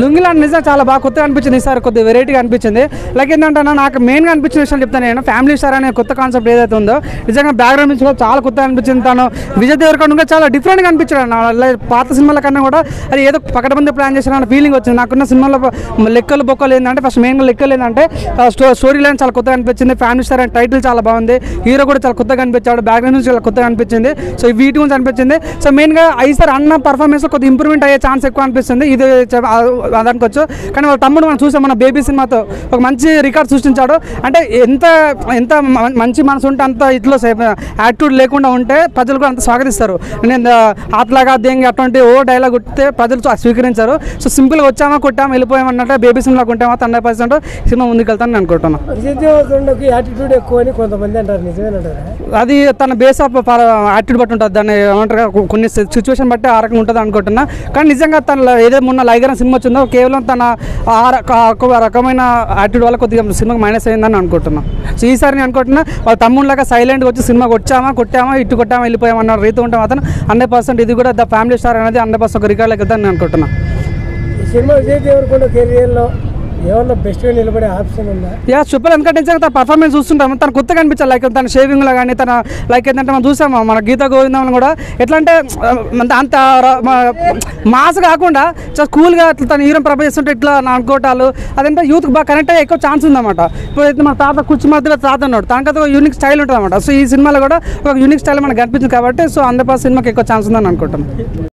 లుంగిలాండ్ నిజంగా చాలా బాగా కొత్తగా అనిపించింది. ఈసారి కొద్దిగా వెరైటీగా అనిపించింది. లైక్ ఏంటంటే నాకు మెయిన్గా అనిపించిన విషయం చెప్తాను. నేను ఫ్యామిలీ స్టార్ అనే కొత్త కాన్సెప్ట్ ఏదైతే ఉందో నిజంగా బ్యాక్గ్రౌండ్ నుంచి కూడా చాలా కొత్తగా అనిపించింది. తను విజయ్ దేవరకొండ చాలా డిఫరెంట్గా అనిపించాడు. పాత సినిమాల కన్నా కూడా అది ఏదో పకడ్బందీ ప్లాన్ చేసిన ఫీలింగ్ వచ్చింది. నాకున్న సినిమాలో లెక్కలు బొక్కలు ఏంటంటే ఫస్ట్ మెయిన్గా లెక్కలు ఏంటంటే స్టోరీ లైన్ చాలా కొత్తగా అనిపించింది. ఫ్యామిలీ స్టార్ అనే టైటిల్ చాలా బాగుంది. హీరో కూడా చాలా కొత్తగా అనిపించాడు. బ్యాక్గ్రౌండ్ నుంచి చాలా కొత్తగా అనిపించింది. సో వీటి గురించి అనిపించింది. సో మెయిన్గా ఈసారి అన్న పర్ఫార్మెన్స్లో కొద్దిగా ఇంప్రూవ్మెంట్ అయ్యే ఛాన్స్ ఎక్కువ అనిపిస్తుంది. ఇది అనుకోవచ్చు. కానీ వాళ్ళ తమ్ముడు మనం చూసాం మన బేబీ సినిమాతో ఒక మంచి రికార్డ్ సృష్టించాడు. అంటే ఎంత ఎంత మంచి మనసు ఉంటే అంత ఇట్లో యాటిట్యూడ్ లేకుండా ఉంటే ప్రజలు కూడా అంత స్వాగతిస్తారు. నేను ఆత్లాగా దేంగి అటువంటి డైలాగ్ కొట్టితే ప్రజలు స్వీకరించారు. సో సింపుల్గా వచ్చామా కొట్టామా వెళ్ళిపోయామన్నట్టు బేబీ సినిమాకి ఉంటామా 100% సినిమా ముందుకు వెళ్తాను అనుకుంటున్నాను. యాటిట్యూడ్ ఎక్కువ అని కొంతమంది అంటారు, నిజమేనంటారు? అది తన బేస్ ఆఫ్ యాటిట్యూడ్ బట్టి ఉంటుంది. దాన్ని ఏమంటారు కొన్ని సిచ్యువేషన్ బట్టి ఆ రకంగా ఉంటుంది అనుకుంటున్నా. కానీ నిజంగా తన ఏదో మొన్న లైగర్ సినిమా వచ్చిందో కేవలం తన రకమైన యాటిట్యూడ్ వల్ల కొద్దిగా సినిమాకి మైనస్ అయిందని అనుకుంటున్నా. సో ఈసారి నేను అనుకుంటున్నా వాళ్ళ తమ్ముళ్ళగా సైలెంట్గా వచ్చి సినిమాకి వచ్చామా కొట్టామా ఇటు కొట్టామా వెళ్ళిపోయామన్న రీతి ఉంటే మాత్రం 100% ఇది కూడా ద ఫ్యామిలీ స్టార్ అనేది 100% ఒక రికార్డులోకి వెళ్తాను నేను అనుకుంటున్నా. ఈ సినిమా విజయ్ దేవరకొండ కెరియర్లో ఏమన్నా బెస్ట్గా నిలబడే ఆప్షన్ ఉందా? చెప్పాలి. ఎందుకంటే తన పర్ఫార్మెన్స్ చూస్తుంటాము. తను కొత్తగా అనిపించాలి. లైక్ తన షేవింగ్లో కానీ తన లైక్ ఏంటంటే మనం చూసాము మన గీతా గోవిందంలో కూడా ఎట్లా అంటే అంత మాస్ కాకుండా చాలా కూల్గా తన హీరో ప్రపోజ్ చేస్తుంటే ఇట్లా అనుకోవటాలు అదంటే యూత్కి బాగా కనెక్ట్ అయ్యే ఎక్కువ ఛాన్స్ ఉందన్నమాట. ఇప్పుడు అయితే మన తాత కుర్చీ మధ్యలో తాత ఉన్నాడు. తనకైతే ఒక యూనిక్ స్టైల్ ఉంటుంది అనమాట. సో ఈ సినిమాలో కూడా ఒక యూనిక్ స్టైల్ మనకు కనిపించింది కాబట్టి సో 100% సినిమాకి ఎక్కువ ఛాన్స్ ఉందని అనుకుంటాం.